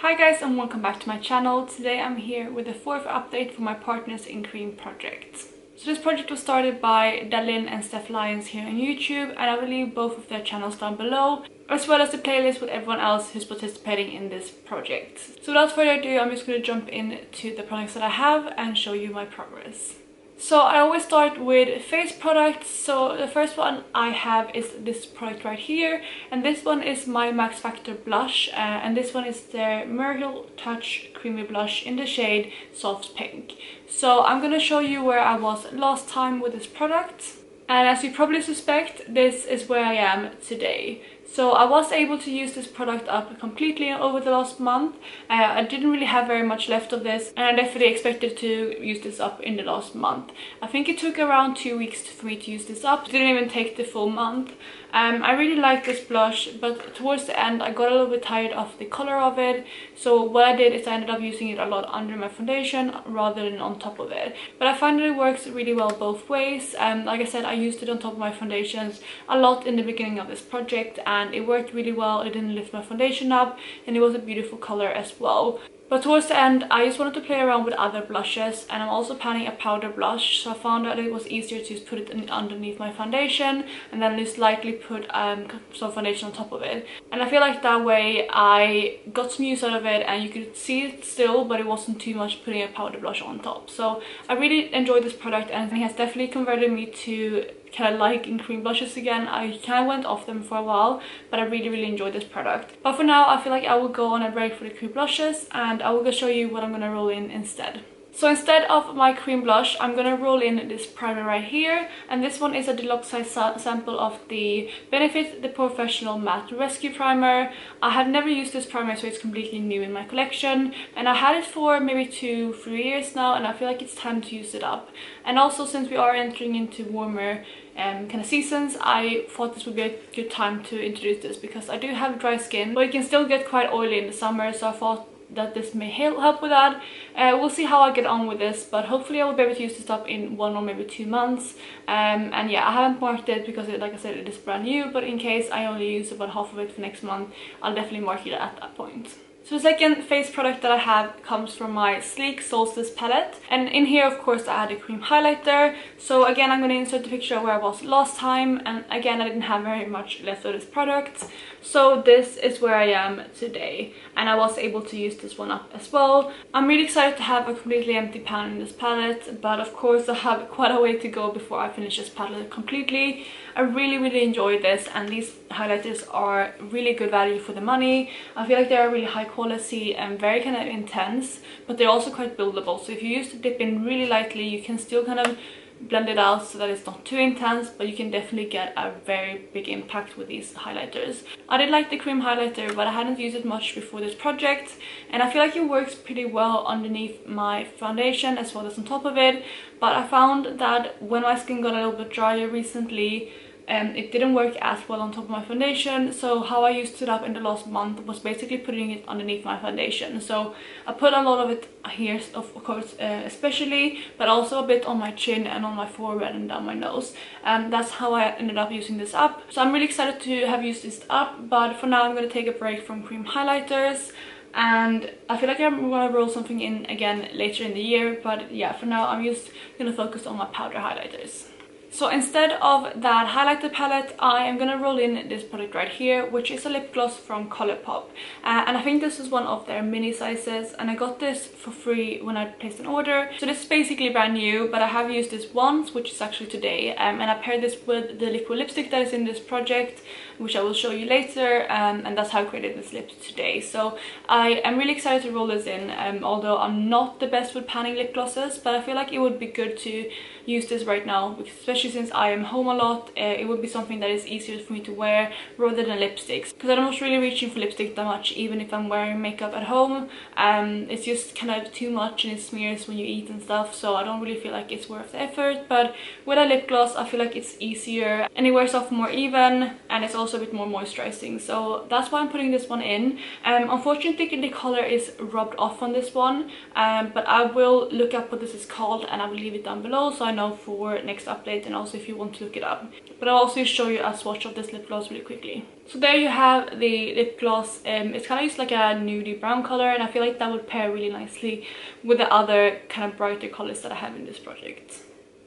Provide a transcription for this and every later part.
Hi guys, and welcome back to my channel. Today I'm here with the fourth update for my Partners in Cream project. So this project was started by Dalin and Steph Lyons here on YouTube, and I will leave both of their channels down below, as well as the playlist with everyone else who's participating in this project. So without further ado, I'm just going to jump into the products that I have and show you my progress. So I always start with face products. So the first one I have is this product right here, and this one is my Max Factor blush, and this one is their Miracle Touch Creamy Blush in the shade Soft Pink. So I'm gonna show you where I was last time with this product, and as you probably suspect, this is where I am today. So I was able to use this product up completely over the last month. I didn't really have very much left of this, and I definitely expected to use this up in the last month. I think it took around 2 weeks for me to use this up. It didn't even take the full month. I really like this blush, but towards the end I got a little bit tired of the color of it. So what I did is I ended up using it a lot under my foundation rather than on top of it. But I find that it works really well both ways. Like I said, I used it on top of my foundations a lot in the beginning of this project, and it worked really well. It didn't lift my foundation up, and it was a beautiful color as well. But towards the end, I just wanted to play around with other blushes, and I'm also planning a powder blush, so I found that it was easier to just put it underneath my foundation and then just lightly put some foundation on top of it. And I feel like that way I got some use out of it, and you could see it still, but it wasn't too much putting a powder blush on top. So I really enjoyed this product, and it has definitely converted me to kind of liking cream blushes again. I kind of went off them for a while, but I really enjoyed this product. But for now, I feel like I will go on a break for the cream blushes, and I will go show you what I'm gonna roll in instead. So instead of my cream blush, I'm gonna roll in this primer right here, and this one is a deluxe size sample of the Benefit the Porefessional Matte Rescue Primer. I have never used this primer, so it's completely new in my collection, and I had it for maybe 2-3 years now, and I feel like it's time to use it up. And also, since we are entering into warmer kind of seasons, I thought this would be a good time to introduce this, because I do have dry skin, but it can still get quite oily in the summer, so I thought that this may help with that. We'll see how I get on with this, but hopefully I will be able to use this up in 1 or maybe 2 months. And yeah, I haven't marked it because like I said, it is brand new, but in case I only use about half of it for next month, I'll definitely mark it at that point. So the second face product that I have comes from my sleek Solstice palette, and in here of course I add a cream highlighter. So again, I'm going to insert the picture of where I was last time, and again I didn't have very much left of this product, so this is where I am today, and I was able to use this one up as well. I'm really excited to have a completely empty pan in this palette, but of course I have quite a way to go before I finish this palette completely. I really enjoyed this, and these highlighters are really good value for the money. I feel like they are really high quality and very kind of intense, but they're also quite buildable. So if you use the dip in really lightly, you can still kind of blend it out so that it's not too intense, but you can definitely get a very big impact with these highlighters. I did like the cream highlighter, but I hadn't used it much before this project, and I feel like it works pretty well underneath my foundation as well as on top of it. But I found that when my skin got a little bit drier recently, it didn't work as well on top of my foundation. So how I used it up in the last month was basically putting it underneath my foundation. So I put a lot of it here, of course, especially, but also a bit on my chin and on my forehead and down my nose. And that's how I ended up using this up. So I'm really excited to have used this up, but for now I'm going to take a break from cream highlighters, and I feel like I'm going to roll something in again later in the year. But yeah, for now I'm just going to focus on my powder highlighters. So instead of that highlighter palette, I am going to roll in this product right here, which is a lip gloss from ColourPop. And I think this is one of their mini sizes, and I got this for free when I placed an order. So this is basically brand new, but I have used this once, which is actually today. And I paired this with the liquid lipstick that is in this project, which I will show you later. And that's how I created this lip today. So I am really excited to roll this in, although I'm not the best with panning lip glosses, but I feel like it would be good to use this right now, especially since I am home a lot. It would be something that is easier for me to wear rather than lipsticks, because I'm not really reaching for lipstick that much even if I'm wearing makeup at home. It's just kind of too much, and it smears when you eat and stuff, so I don't really feel like it's worth the effort. But with a lip gloss, I feel like it's easier and it wears off more even, and it's also a bit more moisturizing, so that's why I'm putting this one in. Unfortunately the color is rubbed off on this one, but I will look up what this is called and I will leave it down below, so I know for next update and also if you want to look it up. But I'll also show you a swatch of this lip gloss really quickly. So there you have the lip gloss. It's kind of just like a nudie brown color, and I feel like that would pair really nicely with the other kind of brighter colors that I have in this project.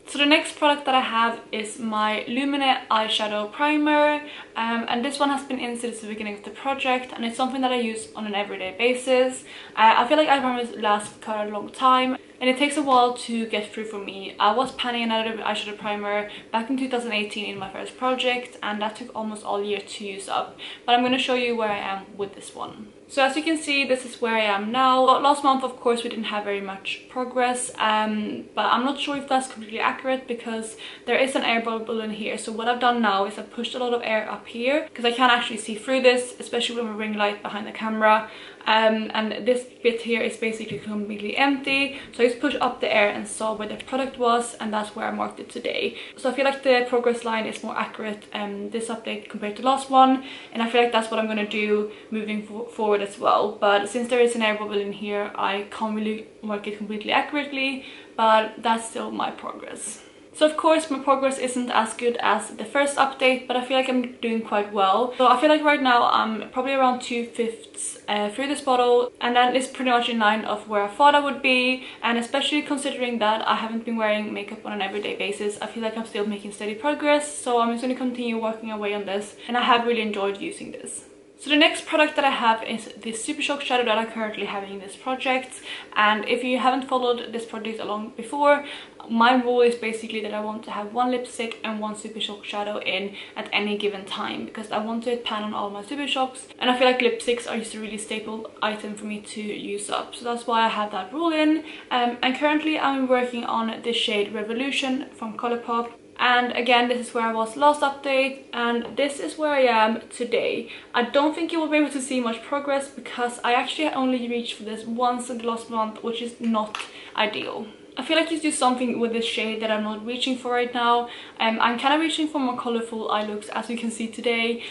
So the next product that I have is my Lumene Eyeshadow Primer, and this one has been in since the beginning of the project, and it's something that I use on an everyday basis. I feel like eye primers last quite a long time, and it takes a while to get through for me. I was planning another eyeshadow primer back in 2018 in my first project, and that took almost all year to use up, but I'm going to show you where I am with this one. So as you can see, this is where I am now. Last month, of course, we didn't have very much progress, but I'm not sure if that's completely accurate because there is an air bubble in here. So what I've done now is I've pushed a lot of air up here because I can't actually see through this, especially with a ring light behind the camera. And this bit here is basically completely empty, so I just pushed up the air and saw where the product was, and that's where I marked it today. So I feel like the progress line is more accurate this update compared to last one, and I feel like that's what I'm going to do moving forward as well. But since there is an air bubble in here, I can't really mark it completely accurately, but that's still my progress. So of course my progress isn't as good as the first update, but I feel like I'm doing quite well. So I feel like right now I'm probably around 2/5 through this bottle, and that is pretty much in line of where I thought I would be, and especially considering that I haven't been wearing makeup on an everyday basis, I feel like I'm still making steady progress. So I'm just going to continue working away on this, and I have really enjoyed using this. So the next product that I have is this Super Shock shadow that I'm currently having in this project, and if you haven't followed this project along before, my rule is basically that I want to have one lipstick and one Super Shock shadow in at any given time, because I want to pan on all my Super Shocks, and I feel like lipsticks are just a really staple item for me to use up, so that's why I have that rule in. And currently I'm working on the shade Revolution from ColourPop. And again, this is where I was last update, and this is where I am today. I don't think you will be able to see much progress because I actually only reached for this once in the last month, which is not ideal. I feel like you do something with this shade that I'm not reaching for right now. I'm kind of reaching for more colorful eye looks, as you can see today,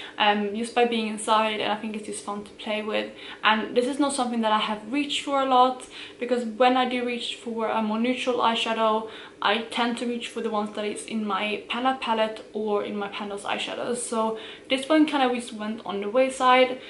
just by being inside, and I think it's just fun to play with. And this is not something that I have reached for a lot, because when I do reach for a more neutral eyeshadow, I tend to reach for the ones that is in my Panda palette or in my Panda's eyeshadows. So this one kind of just went on the wayside.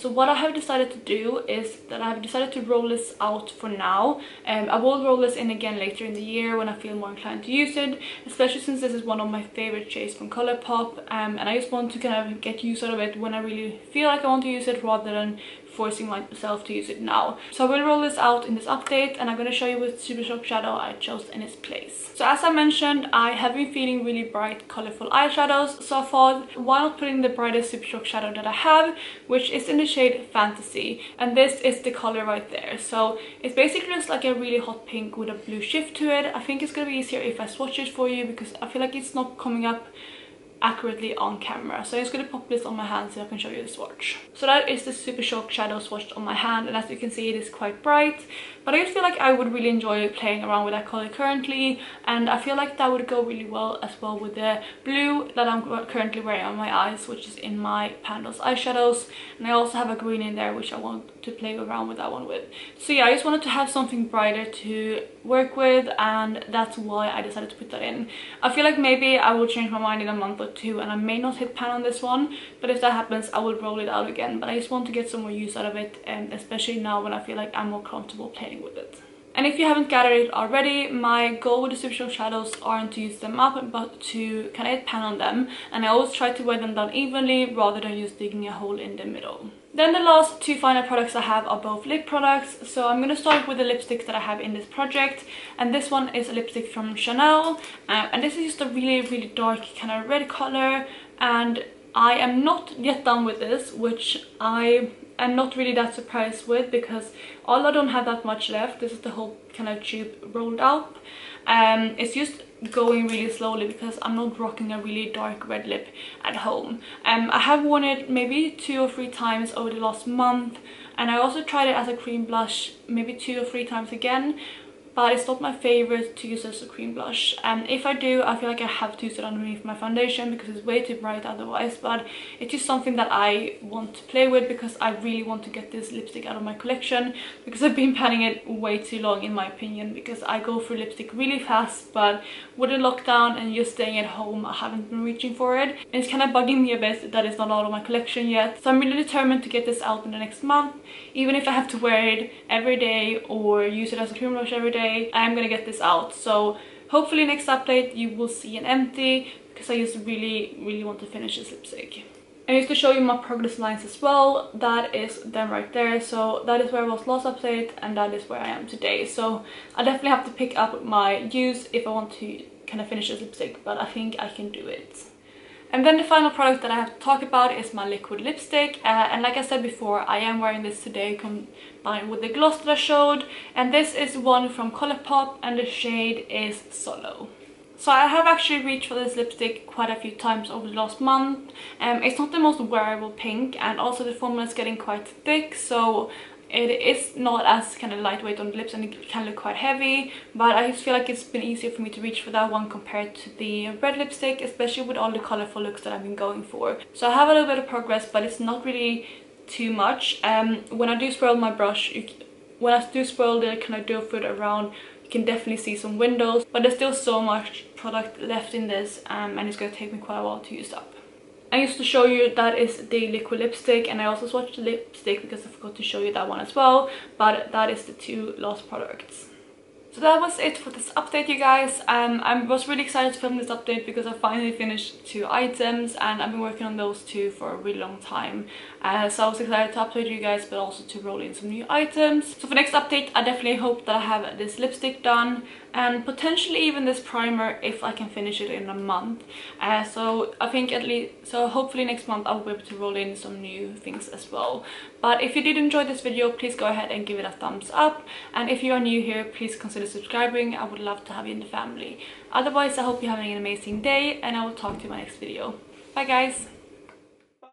So what I have decided to do is that I have decided to roll this out for now. I will roll this in again later in the year when I feel more inclined to use it, especially since this is one of my favorite shades from ColourPop, and I just want to kind of get use out of it when I really feel like I want to use it, rather than forcing myself to use it now. So I will roll this out in this update, and I'm going to show you which Super Shock shadow I chose in its place. So as I mentioned, I have been feeling really bright, colorful eyeshadows, so I thought, why not put in the brightest Super Shock shadow that I have, which is in the shade Fantasy, and this is the color right there. So it's basically just like a really hot pink with a blue shift to it. I think it's going to be easier if I swatch it for you, because I feel like it's not coming up accurately on camera. So I'm just going to pop this on my hand so I can show you the swatch. So that is the Super Shock shadow swatched on my hand, and as you can see, it is quite bright, but I just feel like I would really enjoy playing around with that color currently, and I feel like that would go really well as well with the blue that I'm currently wearing on my eyes, which is in my Panda's eyeshadows, and I also have a green in there which I want to play around with that one with. So yeah, I just wanted to have something brighter to work with, and that's why I decided to put that in. I feel like maybe I will change my mind in a month or two and I may not hit pan on this one, but if that happens I will roll it out again. But I just want to get some more use out of it, and especially now when I feel like I'm more comfortable playing with it. And if you haven't gathered it already, my goal with the Super Shock shadows aren't to use them up, but to kind of hit pan on them, and I always try to wear them down evenly rather than just digging a hole in the middle. Then the last two final products I have are both lip products. So I'm going to start with the lipsticks that I have in this project, and this one is a lipstick from Chanel, and this is just a really dark kind of red color, and I am not yet done with this, which I am not really that surprised with, because although I don't have that much left, this is the whole kind of tube rolled up. It's just going really slowly because I'm not rocking a really dark red lip at home. I have worn it maybe 2 or 3 times over the last month, and I also tried it as a cream blush maybe 2 or 3 times again, but it's not my favorite to use as a cream blush. And if I do, I feel like I have to use it underneath my foundation because it's way too bright otherwise. But it's just something that I want to play with because I really want to get this lipstick out of my collection, because I've been panning it way too long in my opinion, because I go through lipstick really fast. But with the lockdown and just staying at home, I haven't been reaching for it, and it's kind of bugging me a bit that it's not out of my collection yet. So I'm really determined to get this out in the next month, even if I have to wear it every day or use it as a cream blush every day. I'm gonna get this out. So hopefully next update you will see an empty, because I just really want to finish this lipstick. And just to show you my progress lines as well, that is them right there. So that is where I was last update, and that is where I am today. So I definitely have to pick up my use if I want to kind of finish this lipstick, but I think I can do it. And then the final product that I have to talk about is my liquid lipstick. And like I said before, I am wearing this today combined with the gloss that I showed. And this is one from ColourPop, and the shade is Sollow. So I have actually reached for this lipstick quite a few times over the last month. It's not the most wearable pink, and also the formula is getting quite thick, so it is not as kind of lightweight on the lips and it can look quite heavy. But I just feel like it's been easier for me to reach for that one compared to the red lipstick, especially with all the colorful looks that I've been going for. So I have a little bit of progress, but it's not really too much. When I do swirl my brush, when I do swirl the kind of doe foot around, you can definitely see some windows, but there's still so much product left in this, and it's going to take me quite a while to use up. I used to show you that is the liquid lipstick, and I also swatched the lipstick because I forgot to show you that one as well, but that is the two last products. So that was it for this update, you guys. I was really excited to film this update because I finally finished 2 items, and I've been working on those 2 for a really long time. So I was excited to update you guys, but also to roll in some new items. So for next update, I definitely hope that I have this lipstick done, and potentially even this primer if I can finish it in a month. So I think hopefully next month I'll be able to roll in some new things as well. But if you did enjoy this video, please go ahead and give it a thumbs up, and if you are new here, please consider subscribing. I would love to have you in the family. Otherwise, I hope you're having an amazing day, and I will talk to you in my next video. Bye guys!